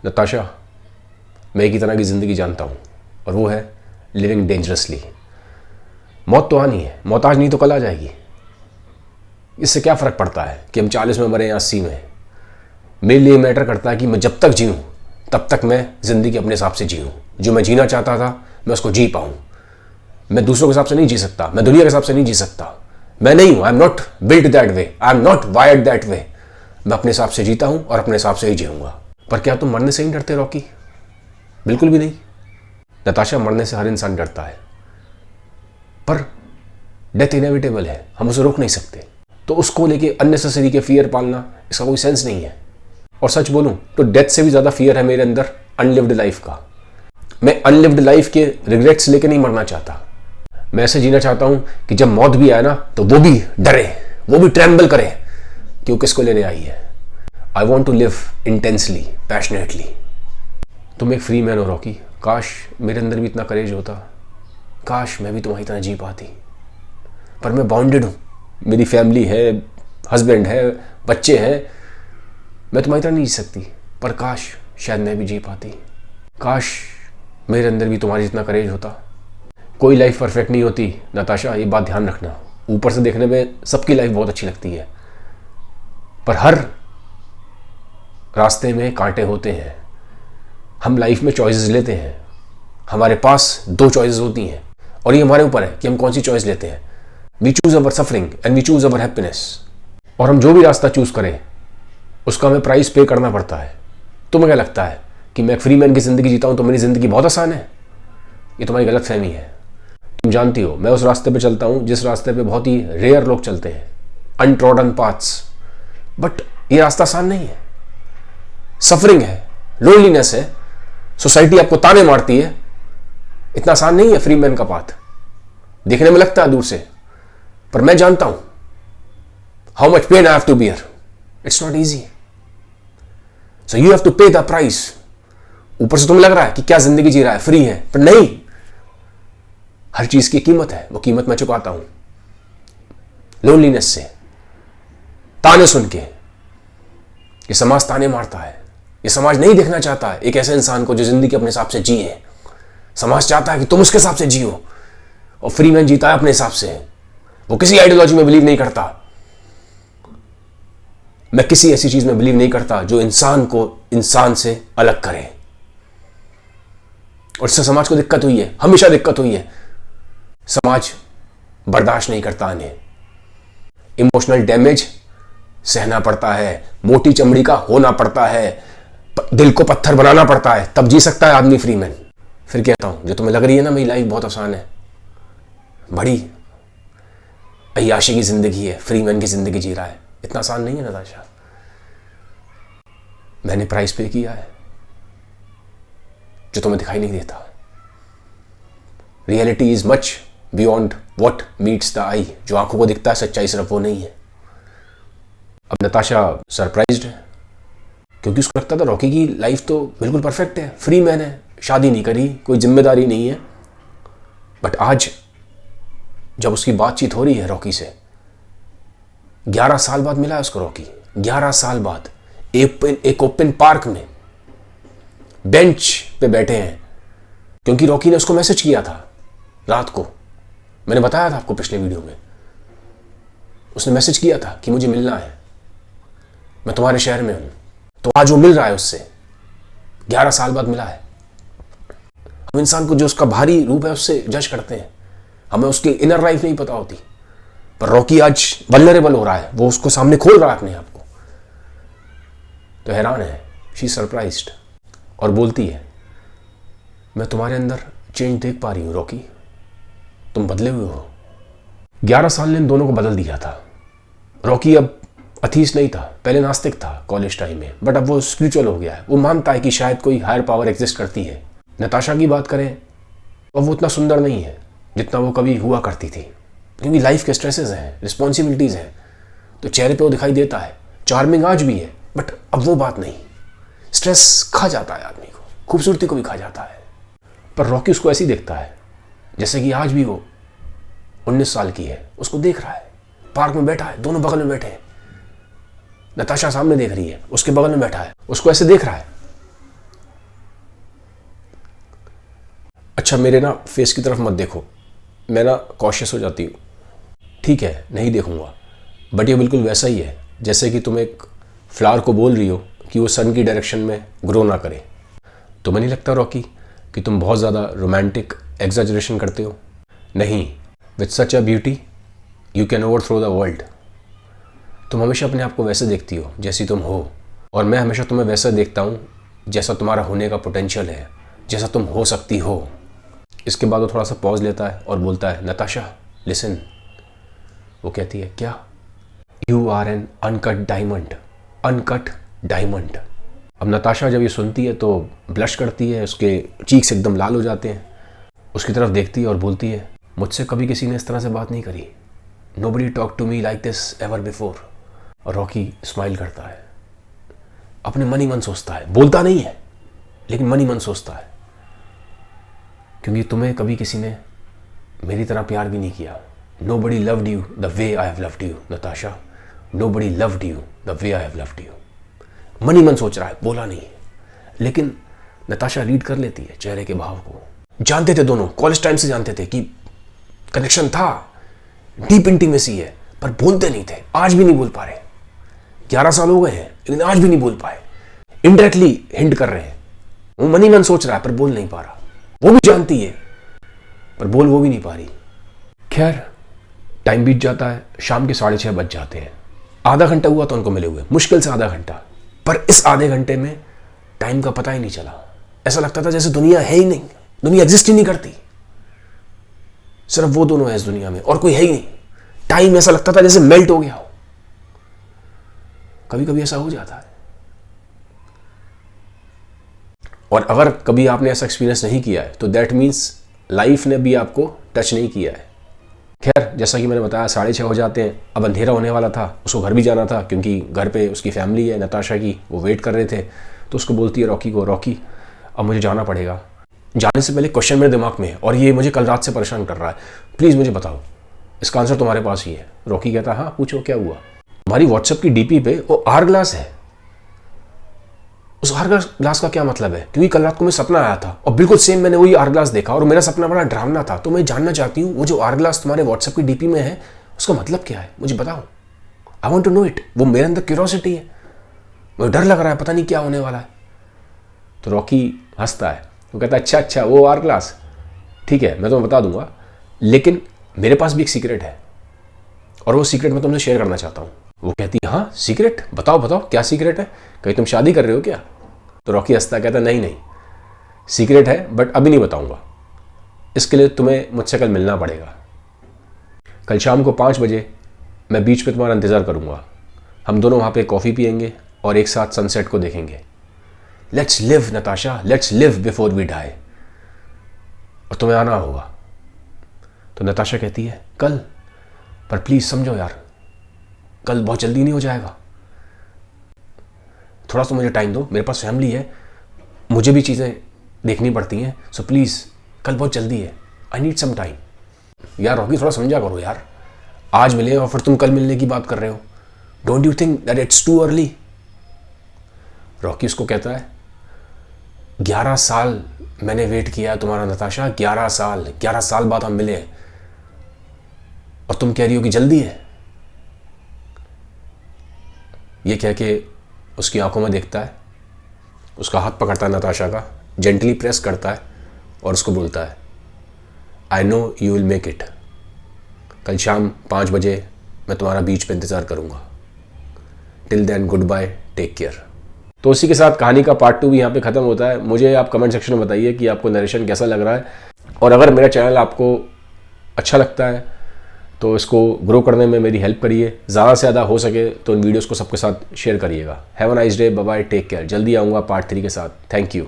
नताशा, मैं एक ही तरह की ज़िंदगी जानता हूँ और वो है लिविंग डेंजरसली। मौत तो आनी है, मौत आज नहीं तो कल आ जाएगी। इससे क्या फ़र्क पड़ता है कि हम 40 में मरे या 80 में। मेरे लिए मैटर करता है कि मैं जब तक जीऊँ तब तक मैं ज़िंदगी अपने हिसाब से जीऊँ। जो मैं जीना चाहता था मैं उसको जी पाऊँ। मैं दूसरों के हिसाब से नहीं जी सकता, मैं दुनिया के हिसाब से नहीं जी सकता। मैं नहीं हूँ, I am not built that way, I am not wired that way. मैं अपने हिसाब से जीता हूँ और अपने हिसाब से ही जीऊँगा। पर क्या तुम मरने से ही डरते रॉकी? बिल्कुल भी नहीं। नताशा, मरने से हर इंसान डरता है, पर डेथ इनेविटेबल है, हम उसे रोक नहीं सकते। तो उसको लेके अननेसेसरी के फियर पालना, इसका कोई सेंस नहीं है। और सच बोलूं तो डेथ से भी ज़्यादा फियर है मेरे अंदर अनलिव्ड लाइफ का। मैं अनलिव्ड लाइफ के रिग्रेट्स लेके नहीं मरना चाहता। मैं ऐसे जीना चाहता हूं कि जब मौत भी आए ना तो वो भी डरे, वो भी ट्रेम्बल करे कि वो किसको लेने आई है। I want to live intensely, passionately. तुम एक फ्री मैन हो रॉकी। काश मेरे अंदर भी इतना करेज होता, काश मैं भी तुम्हारी तरह जी पाती। पर मैं बाउंडेड हूँ, मेरी फैमिली है, हस्बैंड है, बच्चे हैं। मैं तुम्हारी तरह नहीं जी सकती, पर काश शायद मैं भी जी पाती। काश मेरे अंदर भी तुम्हारी जितना करेज होता। कोई लाइफ परफेक्ट नहीं होती नताशा, ये बात ध्यान रखना। ऊपर से देखने में सबकी लाइफ बहुत अच्छी लगती है, पर हर रास्ते में कांटे होते हैं। हम लाइफ में चॉइसेस लेते हैं, हमारे पास 2 चॉइसेस होती हैं और ये हमारे ऊपर है कि हम कौन सी चॉइस लेते हैं। We choose our suffering and we choose our happiness. और हम जो भी रास्ता चूज करें उसका हमें प्राइस पे करना पड़ता है। तुम्हें क्या लगता है कि मैं एक फ्री मैन की ज़िंदगी जीता हूं तो मेरी ज़िंदगी बहुत आसान है? ये तुम्हारी गलत फहमी है। तुम जानती हो मैं उस रास्ते पे चलता हूं जिस रास्ते पे बहुत ही रेयर लोग चलते हैं, अनट्रॉडन पाथ्स। बट ये रास्ता आसान नहीं है, सफरिंग है, लोनलीनेस है, सोसाइटी आपको ताने मारती है। इतना आसान नहीं है फ्री मैन का पाथ। देखने में लगता है दूर से, पर मैं जानता हूं how much pain I have to bear. It's not easy, so you have to pay the price. ऊपर से तुम्हें लग रहा है कि क्या जिंदगी जी रहा है, फ्री है, पर नहीं। हर चीज की कीमत है, वो कीमत मैं चुकाता हूं। लोनलीनेस से, ताने सुन के। ये समाज ताने मारता है, ये समाज नहीं देखना चाहता है एक ऐसे इंसान को जो जिंदगी अपने हिसाब से जिए। समाज चाहता है कि तुम उसके हिसाब से जियो, और फ्री मैन जीता है अपने हिसाब से। वो किसी आइडियोलॉजी में बिलीव नहीं करता। मैं किसी ऐसी चीज में बिलीव नहीं करता जो इंसान को इंसान से अलग करे। और इससे समाज को दिक्कत हुई है, हमेशा दिक्कत हुई है। समाज बर्दाश्त नहीं करता इन्हें। इमोशनल डैमेज सहना पड़ता है, मोटी चमड़ी का होना पड़ता है, दिल को पत्थर बनाना पड़ता है, तब जी सकता है आदमी फ्री मैन। फिर कहता हूं जो तुम्हें लग रही है ना मेरी लाइफ बहुत आसान है, बड़ी अय्याशी की जिंदगी है, फ्री मैन की जिंदगी जी रहा है। इतना आसान नहीं है नताशा। मैंने प्राइस पे किया है जो तुम्हें दिखाई नहीं देता। Reality is much beyond what meets the eye. जो आंखों को दिखता है सच्चाई सिर्फ वो नहीं है। अब नताशा सरप्राइज्ड है क्योंकि उसको लगता था रॉकी की लाइफ तो बिल्कुल परफेक्ट है, फ्री मैन है, शादी नहीं करी, कोई जिम्मेदारी नहीं है। बट आज जब उसकी बातचीत हो रही है रॉकी से, 11 साल बाद मिला है उसको रॉकी। 11 साल बाद एक ओपन पार्क में बेंच पे बैठे हैं, क्योंकि रॉकी ने उसको मैसेज किया था रात को। मैंने बताया था आपको पिछले वीडियो में। उसने मैसेज किया था कि मुझे मिलना है, मैं तुम्हारे शहर में हूं। तो आज वो मिल रहा है उससे, 11 साल बाद मिला है। हम इंसान को जो उसका बाहरी रूप है उससे जज करते हैं, हमें उसकी इनर लाइफ नहीं पता होती। पर रॉकी आज वल्नरेबल हो रहा है, वो उसको सामने खोल रहा है अपने आप को। तो हैरान है, शी सरप्राइज्ड, और बोलती है मैं तुम्हारे अंदर चेंज देख पा रही हूं रॉकी, तुम बदले हुए हो। 11 साल ने इन दोनों को बदल दिया था। रॉकी अब अथीस्ट नहीं था, पहले नास्तिक था कॉलेज टाइम में, बट अब वो स्पिरिचुअल हो गया है। वो मानता है कि शायद कोई हायर पावर एग्जिस्ट करती है। नताशा की बात करें अब वो उतना सुंदर नहीं है जितना वो कभी हुआ करती थी, क्योंकि लाइफ के स्ट्रेसेस हैं, रिस्पॉन्सिबिलिटीज हैं। तो चेहरे पे वो दिखाई देता है, चार्मिंग आज भी है, बट अब वो बात नहीं। स्ट्रेस खा जाता है आदमी को, खूबसूरती को भी खा जाता है। पर रॉकी उसको ऐसे ही देखता है जैसे कि आज भी वो 19 साल की है। उसको देख रहा है, पार्क में बैठा है, दोनों बगल में बैठे हैं। नताशा सामने देख रही है, उसके बगल में बैठा है, उसको ऐसे देख रहा है। अच्छा मेरे ना फेस की तरफ मत देखो, मैं ना कॉशियस हो जाती हूँ। ठीक है नहीं देखूँगा, बट ये बिल्कुल वैसा ही है जैसे कि तुम एक फ्लावर को बोल रही हो कि वो सन की डायरेक्शन में ग्रो ना करे। तुम्हें नहीं लगता रॉकी कि तुम बहुत ज़्यादा रोमांटिक एग्जैजरेशन करते हो? नहीं, with such a beauty you can overthrow the world. तुम हमेशा अपने आप को वैसे देखती हो जैसी तुम हो, और मैं हमेशा तुम्हें वैसा देखता हूँ जैसा तुम्हारा होने का पोटेंशियल है, जैसा तुम हो सकती हो। इसके बाद वो थोड़ा सा पॉज लेता है और बोलता है, नताशा लिसन। वो कहती है, क्या? You are an uncut diamond, uncut diamond. अब नताशा जब ये सुनती है तो ब्लश करती है, उसके चीक्स एकदम लाल हो जाते हैं। उसकी तरफ देखती है और बोलती है, मुझसे कभी किसी ने इस तरह से बात नहीं करी। Nobody talk to me like this ever before. और रॉकी स्माइल करता है, अपने मन ही मन सोचता है, बोलता नहीं है लेकिन मन ही मन सोचता है, क्योंकि तुम्हें कभी किसी ने मेरी तरह प्यार भी नहीं किया। Nobody loved you the way I have loved you, Natasha. Nobody loved you the way I have loved you. मन ही मन सोच रहा है, बोला नहीं है, लेकिन नताशा रीड कर लेती है चेहरे के भाव को। जानते थे दोनों, कॉलेज टाइम से जानते थे कि कनेक्शन था, डीप इंटीमेसी है, पर बोलते नहीं थे, आज भी नहीं बोल पा रहे। 11 साल हो गए हैं लेकिन आज भी नहीं बोल पाए। इनडायरेक्टली हिंट कर रहे हैं, वो मन ही मन सोच रहा है पर बोल नहीं पा रहा। वो भी जानती है पर बोल वो भी नहीं पा रही। खैर टाइम बीत जाता है, शाम के 6:30 बज जाते हैं। आधा घंटा हुआ तो उनको मिले हुए, मुश्किल से आधा घंटा, पर इस आधे घंटे में टाइम का पता ही नहीं चला। ऐसा लगता था जैसे दुनिया है ही नहीं, दुनिया एग्जिस्ट ही नहीं करती, सिर्फ वो दोनों है इस दुनिया में और कोई है ही नहीं। टाइम ऐसा लगता था जैसे मेल्ट हो गया हो। कभी कभी ऐसा हो जाता है, और अगर कभी आपने ऐसा एक्सपीरियंस नहीं किया है तो दैट मीन्स लाइफ ने भी आपको टच नहीं किया है। खैर जैसा कि मैंने बताया 6:30 हो जाते हैं। अब अंधेरा होने वाला था, उसको घर भी जाना था क्योंकि घर पे उसकी फैमिली है नताशा की, वो वेट कर रहे थे। तो उसको बोलती है रॉकी को, रॉकी अब मुझे जाना पड़ेगा। जाने से पहले क्वेश्चन मेरे दिमाग में है और ये मुझे कल रात से परेशान कर रहा है, प्लीज़ मुझे बताओ, इसका आंसर तुम्हारे पास ही है। रॉकी कहता है, हाँ पूछो क्या हुआ। हमारी व्हाट्सएप की डीपी पे वो आर ग्लास है। उस आर ग्लास का क्या मतलब है? क्योंकि कल रात को मैं सपना आया था और बिल्कुल सेम मैंने वही आर ग्लास देखा और मेरा सपना बड़ा डरावना था। तो मैं जानना चाहती हूँ वो जो आर ग्लास तुम्हारे व्हाट्सएप की डीपी में है उसका मतलब क्या है, मुझे बताओ। I want to know it. वो मेरे अंदर क्यूरोसिटी है, मुझे डर लग रहा है, पता नहीं क्या होने वाला है। तो रॉकी हंसता है, वो कहता है, अच्छा वो आर ग्लास, ठीक है मैं तुम्हें बता दूंगा, लेकिन मेरे पास भी एक सीक्रेट है और वो सीक्रेट मैं तुमसे शेयर करना चाहता हूँ। वो कहती है, हाँ सीक्रेट, बताओ बताओ क्या सीक्रेट है, कहीं तुम शादी कर रहे हो क्या? तो रॉकी हंसता है, कहता है, नहीं सीक्रेट है बट अभी नहीं बताऊंगा, इसके लिए तुम्हें मुझसे कल मिलना पड़ेगा। कल शाम को 5 बजे मैं बीच पे तुम्हारा इंतज़ार करूंगा। हम दोनों वहाँ पे कॉफ़ी पियेंगे और एक साथ सनसेट को देखेंगे। Let's live Natasha, let's live before we die. और तुम्हें आना होगा। तो नताशा कहती है, कल? पर प्लीज़ समझो यार, कल बहुत जल्दी नहीं हो जाएगा, थोड़ा सा मुझे टाइम दो, मेरे पास फैमिली है, मुझे भी चीज़ें देखनी पड़ती हैं, सो प्लीज़ कल बहुत जल्दी है, आई नीड सम टाइम। यार रॉकी थोड़ा समझा करो यार, आज मिले और फिर तुम कल मिलने की बात कर रहे हो। Don't you think that it's too early? Rocky उसको कहता है, 11 साल मैंने वेट किया तुम्हारा नताशा, 11 साल बाद हम मिले और तुम कह रही हो कि जल्दी है। ये कह के उसकी आंखों में देखता है, उसका हाथ पकड़ता है नताशा का, जेंटली प्रेस करता है और उसको बोलता है, I know you will make it. कल शाम 5 बजे मैं तुम्हारा बीच पे इंतज़ार करूँगा। Till then goodbye, take care. तो उसी के साथ कहानी का पार्ट 2 भी यहाँ पे ख़त्म होता है। मुझे आप कमेंट सेक्शन में बताइए कि आपको नरेशन कैसा लग रहा है, और अगर मेरा चैनल आपको अच्छा लगता है तो इसको ग्रो करने में मेरी हेल्प करिए। ज़्यादा से ज़्यादा हो सके तो इन वीडियोस को सबके साथ शेयर करिएगा। Have a nice day, bye bye, take care. जल्दी आऊँगा पार्ट 3 के साथ। Thank you.